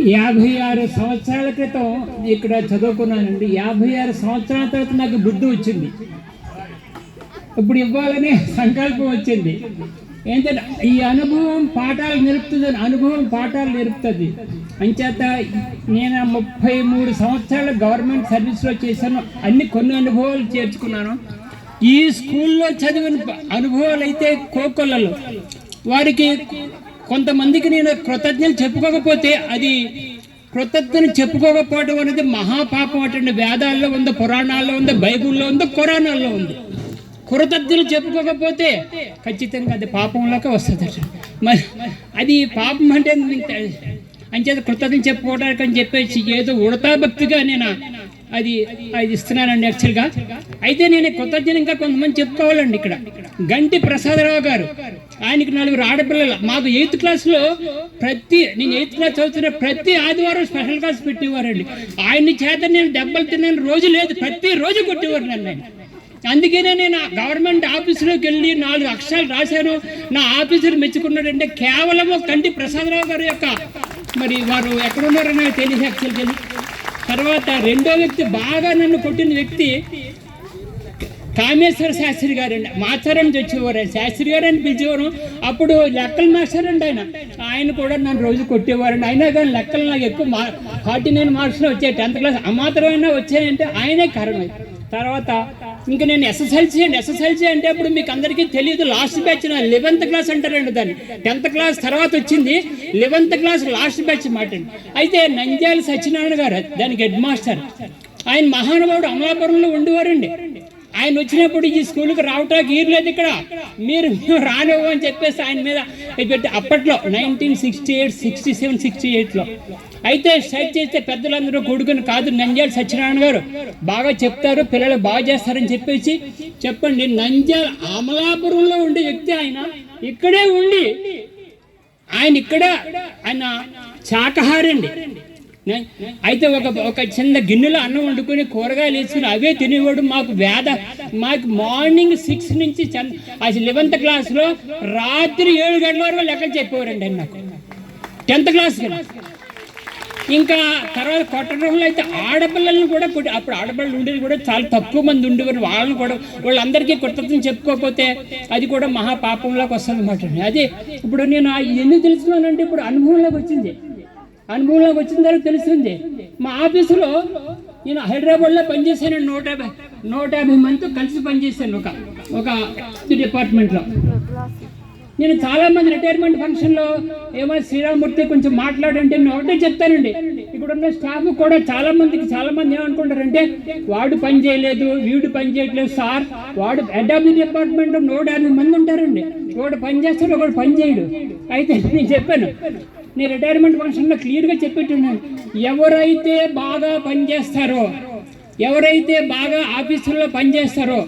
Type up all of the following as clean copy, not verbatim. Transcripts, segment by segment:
56 సంవత్సరాల క్రితం ఇక్కడ చదువుకున్నానండి. 56 సంవత్సరాల తర్వాత నాకు బుద్ధి వచ్చింది. ఇప్పుడు ఇవ్వాలనే సంకల్పం వచ్చింది. ఏంటంటే ఈ అనుభవం పాఠాలు నేర్పుతుంది. అంచేత నేను 33 సంవత్సరాలు గవర్నమెంట్ సర్వీస్లో చేశాను. కొన్ని అనుభవాలు చేర్చుకున్నాను. ఈ స్కూల్లో చదివిన అనుభవాలు అయితే కోకొల్లలో వారికి కొంతమందికి నేను కృతజ్ఞతలు చెప్పుకోకపోతే అది కృతజ్ఞతలు చెప్పుకోకపోవడం అనేది మహాపాపం. అటువంటి వేదాల్లో ఉంది, పురాణాల్లో ఉంది, బైబుల్లో ఉంది, ఖురానాల్లో ఉంది. కృతజ్ఞతలు చెప్పుకోకపోతే ఖచ్చితంగా అది పాపంలోకి వస్తుంది. మరి అది పాపం అంటే అంచేత కృతజ్ఞతలు చెప్పుకోవడానికి అని చెప్పేసి ఏదో ఉడతా భక్తిగా నేను అది ఇస్తున్నానండి యాక్చువల్గా. అయితే నేను కృతజ్ఞత ఇంకా కొంతమంది చెప్పుకోవాలండి. ఇక్కడ గంటి ప్రసాదరావు గారు, ఆయనకి 4 ఆడపిల్లలు. మాకు 8th క్లాస్లో నేను 8th క్లాస్ చదువుతున్న ప్రతి ఆదివారం స్పెషల్ క్లాస్ పెట్టేవారండి. ఆయన్ని చేత నేను దెబ్బలు తిన్న రోజు లేదు, ప్రతిరోజు కొట్టేవారు నన్ను. అందుకనే నేను గవర్నమెంట్ ఆఫీసులోకి వెళ్ళి 4 అక్షరాలు రాశాను. నా ఆఫీసర్ మెచ్చుకున్నాడంటే కేవలము గంటి ప్రసాదరావు గారి యొక్క మరి వారు ఎక్కడున్నారో నాకు తెలిసి యాక్చువల్గా. తర్వాత రెండో వ్యక్తి బాగా నన్ను కొట్టిన వ్యక్తి కామేశ్వర శాస్త్రి గారండి. మాస్టర్ అని వచ్చేవారు, శాస్త్రి గారు అని పిలిచేవారు. అప్పుడు లెక్కల మాస్టర్ అండి ఆయన కూడా నన్ను రోజు కొట్టేవారండి. అయినా కానీ లెక్కలు నాకు ఎక్కువ 49 మార్క్స్లో వచ్చాయి. 10th క్లాస్ అమాత్రమైనా వచ్చాయంటే ఆయనే కారణం. తర్వాత ఇంకా నేను ఎస్ఎస్ఎల్సీ అంటే అప్పుడు మీకు అందరికీ తెలియదు, లాస్ట్ బ్యాచ్ 11th క్లాస్ అంటారండి దాన్ని. 10th క్లాస్ తర్వాత వచ్చింది, 11th క్లాస్ లాస్ట్ బ్యాచ్ మాట. అయితే నంద్యాల సత్యనారాయణ గారు దానికి హెడ్ మాస్టర్. ఆయన మహానుభావుడు అమలాపురంలో ఉండేవారండి. ఆయన వచ్చినప్పుడు ఈ స్కూల్కి రావటానికి ఈర్లేదు, ఇక్కడ మీరు రానివ్వు అని చెప్పేసి ఆయన మీద పెట్టి అప్పట్లో 1968, 67, 68లో అయితే స్ట్రైక్ చేస్తే పెద్దలందరూ కొడుకుని కాదు, నంద్యాల సత్యనారాయణ గారు బాగా చెప్తారు, పిల్లలు బాగా చేస్తారని చెప్పేసి చెప్పండి. నంద్యాల అమలాపురంలో ఉండే వ్యక్తి ఆయన ఇక్కడే ఉండి ఆయన శాకాహారి అండి. అయితే ఒక చిన్న గిన్నెలో అన్నం వండుకొని కూరగాయలు వేసుకుని అవే తినేవాడు. మాకు మార్నింగ్ 6 నుంచి 11th క్లాస్లో రాత్రి 7 గంటల వరకు లెక్కలు చెప్పేవారండి ఆయన నాకు 10th క్లాస్. ఇంకా తర్వాత కొట్టడంలో అయితే ఆడపిల్లలను కూడా అప్పుడు ఆడపిల్లలు ఉండేది కూడా చాలా తక్కువ మంది ఉండేవారు. వాళ్ళందరికీ కృతజ్ఞతలు చెప్పుకోకపోతే అది కూడా మహాపాపంలోకి వస్తుంది అన్నమాట. అదే ఇప్పుడు నేను ఎందుకు తెలుసుకున్నానంటే ఇప్పుడు అనుభవంలోకి వచ్చిన తర్వాత తెలుస్తుంది. మా ఆఫీసులో నేను హైదరాబాద్లో పనిచేశాను. 150 మందితో కలిసి పనిచేశాను ఒక డిపార్ట్మెంట్లో. నేను చాలామంది రిటైర్మెంట్ ఫంక్షన్లో ఏమో శ్రీరామూర్తి కొంచెం మాట్లాడంటే నేను ఒకటే చెప్తానండి. ఇక్కడున్న స్టాఫ్ కూడా చాలా మంది ఏమనుకుంటారంటే వాడు పని చేయలేదు, వీడు పని చేయట్లేదు సార్. వాడు హెడ్ ఆఫ్ ది డిపార్ట్మెంట్ 150 మంది ఉంటారండి. ఒకడు పని చేస్తాడు, ఒకడు పని చేయడు. అయితే నేను చెప్పాను, నేను రిటైర్మెంట్ ఫంక్షన్లో క్లియర్గా చెప్పేట్టున్నాను, ఎవరైతే బాగా పనిచేస్తారో, ఎవరైతే బాగా ఆఫీసుల్లో పనిచేస్తారో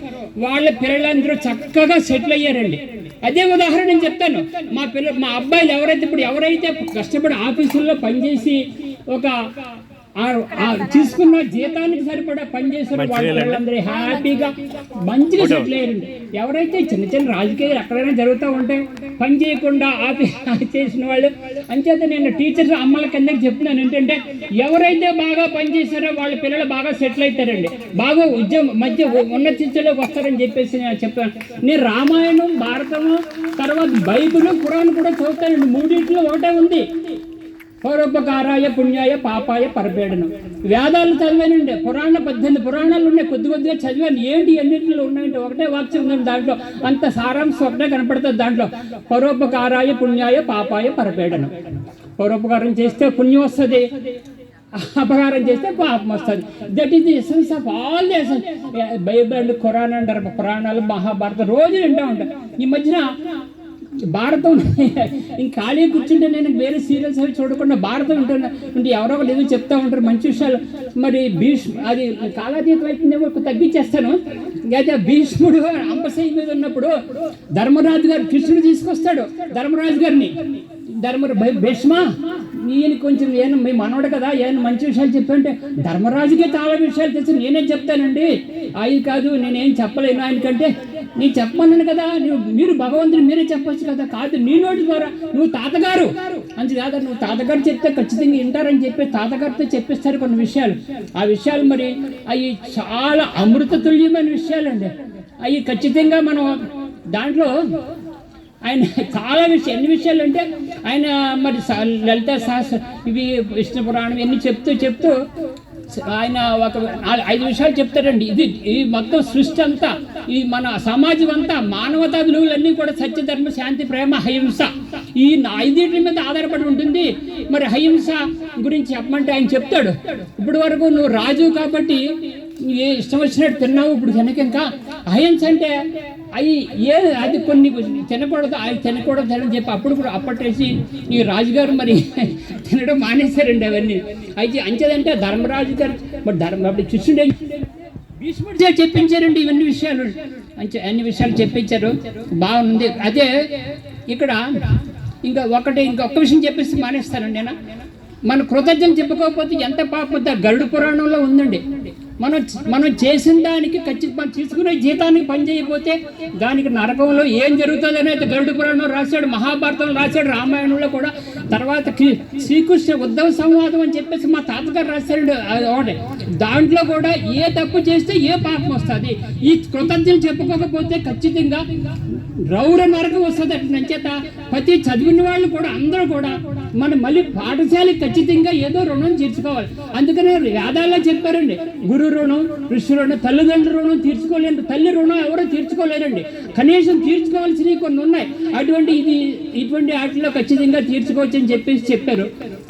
వాళ్ళ పిల్లలందరూ చక్కగా సెటిల్ అయ్యారండి. అదే ఉదాహరణ నేను చెప్తాను. మా అబ్బాయిలు ఎవరైతే కష్టపడి ఆఫీసుల్లో పనిచేసి తీసుకున్న జీతానికి సరిపడా పనిచేసిన వాళ్ళందరూ హ్యాపీగా మంచిగా సెటిల్ అయ్యారండి. ఎవరైతే చిన్న రాజకీయాలు ఎక్కడైనా జరుగుతూ ఉంటే పని చేయకుండా చేసిన వాళ్ళు. అంచేత నేను టీచర్స్ అమ్మల కిందకి చెప్తున్నాను ఏంటంటే ఎవరైతే బాగా పనిచేశారో వాళ్ళ పిల్లలు బాగా సెటిల్ అవుతారండి, బాగా మధ్య ఉన్నత స్థితిలోకి వస్తారని చెప్పేసి నేను చెప్పాను. నేను రామాయణం, భారతము, తర్వాత బైబిల్, ఖురాన్ కూడా చదువుతానండి. 3 ఒకటే ఉంది, పరోపకారాయ పుణ్యాయ పాపాయ పరపీడనం. వేదాలు చదివానండి. 18 పురాణాలు ఉన్నాయి, కొద్దిగా చదివాను. ఏంటి ఎన్నింటిలో ఉన్నాయంటే ఒకటే వాక్యం ఉందండి. దాంట్లో అంత సారాంశం ఒకటే కనపడుతుంది. దాంట్లో పరోపకారాయ పుణ్యాయ పాపాయ పరపీడనం. పరోపకారం చేస్తే పుణ్యం వస్తుంది, అపకారం చేస్తే పాపం వస్తుంది. That is the essence of all the essence. Bible and Quran అంటారు, పురాణాలు, మహాభారతం రోజు వింటూ ఉంటాను. ఈ మధ్యన భారతం ఇంక ఖాళీ కూర్చుంటే నేను వేరే సీరియల్స్ అవి చూడకుండా భారతం వింటున్నా. ఎవరో ఒకరు ఏదో చెప్తా ఉంటారు మంచి విషయాలు. మరి అది కాలాతీతం అయిపోయిందేమో తగ్గించేస్తాను. అయితే భీష్ముడు అంపశయ్య మీద ఉన్నప్పుడు ధర్మరాజు గారు కృష్ణుడు తీసుకొస్తాడు ధర్మరాజు గారిని. భీష్మ ఈయన కొంచెం మీ మనోడు కదా, ఏమైనా మంచి విషయాలు చెప్పంటే ధర్మరాజుకే చాలా విషయాలు తెలిసి నేనేం చెప్తానండి, అవి కాదు నేనేం చెప్పలేను ఆయనకంటే నీకు చెప్పమన్నాను కదా, మీరు భగవంతుని మీరే చెప్పొచ్చు కదా. కాదు, నీ నోటి ద్వారా నువ్వు తాతగారు అని కాదు, నువ్వు తాతగారు చెప్తే ఖచ్చితంగా వింటారని చెప్పి తాతగారితో చెప్పిస్తారు కొన్ని విషయాలు. ఆ విషయాలు మరి అవి చాలా అమృత తుల్యమైన విషయాలండి. అవి ఖచ్చితంగా మనం దాంట్లో ఆయన చాలా ఎన్ని విషయాలు అంటే ఆయన మరి లలిత సహస్ర ఇవి విష్ణు పురాణం ఇవన్నీ చెప్తూ ఆయన ఒక 5 విషయాలు చెప్తారండి. ఈ మొత్తం సృష్టి అంతా, ఈ మన సమాజం అంతా, మానవతా విలువలన్నీ కూడా సత్యధర్మ శాంతి ప్రేమ అహింస ఈ 5 మీద ఆధారపడి ఉంటుంది. మరి అహింస గురించి చెప్పమంటే ఆయన చెప్తాడు, ఇప్పుడు వరకు నువ్వు రాజు కాబట్టి ఏ ఇష్టం వచ్చినట్టు తిన్నావు, ఇప్పుడు వెనక ఇంకా అహింస అంటే అది కొన్ని తినకూడదు, అది తినకూడదు అని చెప్పి అప్పటేసి ఈ రాజుగారు మరి తినడం మానేశారండి అవన్నీ. అయితే అంచేదంటే ధర్మరాజు గారు మరి కృష్ణుడు భీష్ముడు చెప్పించారండి ఇవన్నీ విషయాలు, అన్ని విషయాలు చెప్పించారు. బాగుంది. అదే ఇక్కడ ఇంకొక విషయం చెప్పేసి మానేస్తానండి నేను. మన కృతజ్ఞత చెప్పుకోకపోతే ఎంత పాపం. గరుడ పురాణంలో ఉందండి, మనం చేసిన దానికి ఖచ్చితంగా తీసుకునే జీతానికి పని చేయకపోతే దానికి నరకంలో ఏం జరుగుతుంది అనేది గరుడ పురాణంలో రాశాడు, మహాభారతంలో రాశాడు, రామాయణంలో కూడా. తర్వాత శ్రీకృష్ణ ఉద్ధవ సంవాదం అని చెప్పేసి మా తాతగారు రాశాడు ఒకటి. దాంట్లో కూడా ఏ తప్పు చేస్తే ఏ పాపం వస్తుంది, ఈ కృతజ్ఞతలు చెప్పుకోకపోతే ఖచ్చితంగా రౌర నరకం వస్తుంది. అంచేత ప్రతి చదివిన వాళ్ళు కూడా అందరూ కూడా మళ్ళీ పాఠశాలకి ఖచ్చితంగా ఏదో రుణం తీర్చుకోవాలి. అందుకనే వేదాల్లో చెప్పారండి, గురు రుణం, ఋషి రుణం, తల్లిదండ్రుల రుణం తీర్చుకోలేరు, తల్లి రుణం ఎవరో తీర్చుకోలేరండి. కనీసం తీర్చుకోవాల్సినవి కొన్ని ఉన్నాయి. ఇటువంటి వాటిలో ఖచ్చితంగా తీర్చుకోవచ్చు అని చెప్పేసి చెప్పారు.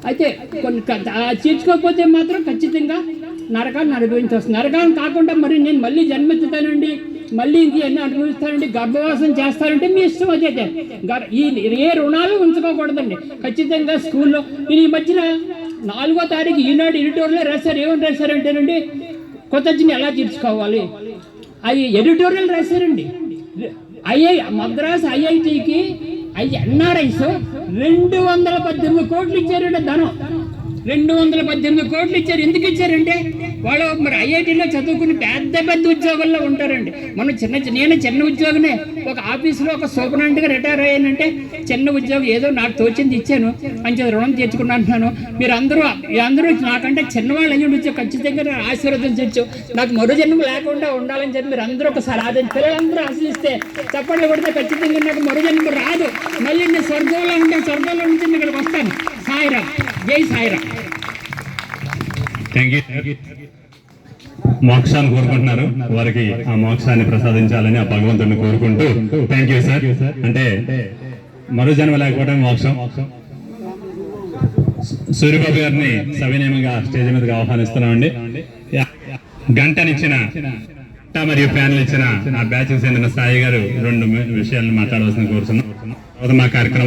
అయితే కొన్ని తీర్చుకోకపోతే మాత్రం ఖచ్చితంగా నరకాన్ని అనుభవించి వస్తుంది. నరకాన్ని కాకుండా మరి నేను మళ్ళీ జన్మెత్తుతానండి, మళ్ళీ ఇంకెన్ని అనుభవిస్తానండి, గర్భవాసం చేస్తానంటే మీ ఇష్టం. అదైతే ఏ రుణాలు ఉంచుకోకూడదండి. ఖచ్చితంగా స్కూల్లో ఈ మధ్యన 4వ తారీఖు ఈనాడు ఎడిటోరియల్ రాశారు. ఏమని రాశారంటేనండి, కృతజ్ఞత ఎలా తీర్చుకోవాలి అది ఎడిటోరియల్ రాశారండి. మద్రాసు ఐఐటికి ఎన్ఆర్ఐస్ 218 కోట్లు ఇచ్చారండి ధనం. 218 కోట్లు ఇచ్చారు. ఎందుకు ఇచ్చారంటే వాళ్ళు మరి ఐఐటీలో చదువుకుని పెద్ద ఉద్యోగాల్లో ఉంటారండి. నేను చిన్న ఉద్యోగమే, ఒక ఆఫీసులో ఒక సూపరింటెండెంట్గా రిటైర్ అయ్యానంటే చిన్న ఉద్యోగం ఏదో నాకు తోచింది ఇచ్చాను, మంచి రుణం తెచ్చుకున్నాను. మీరు అందరూ నాకంటే చిన్నవాళ్ళు అయ్యి ఉండొచ్చు, ఖచ్చితంగా ఆశీర్వదించవచ్చు, నాకు మరో జన్మ లేకుండా ఉండాలని చెప్పి మీరు అందరూ ఒకసారి పిల్లలందరూ ఆశిస్తే చప్పట్లు కొడితే ఖచ్చితంగా నాకు మరో జన్మ రాదు, మళ్ళీ నేను స్వర్గంలో నుంచి ఇక్కడికి వస్తాను. సాయిరామ్, జై సాయిరామ్. Thank you. మోక్షాన్ని కోరుకుంటున్నారు, వారికి ఆ మోక్షాన్ని ప్రసాదించాలని ఆ భగవంతుడిని కోరుకుంటూ థ్యాంక్ యూ సార్. అంటే మరో జన్మ లేకపోవడం మోక్షం. సూర్యబాబు గారిని సవినయంగా స్టేజ్ మీదకి ఆహ్వానిస్తున్నామండి. గంటనిచ్చిన మరియు ఫ్యాన్లు ఇచ్చిన ఆ బ్యాచ్ చెందిన సాయి గారు 2 విషయాలను మాట్లాడవలసిన కోరుతున్నాం. మా కార్యక్రమం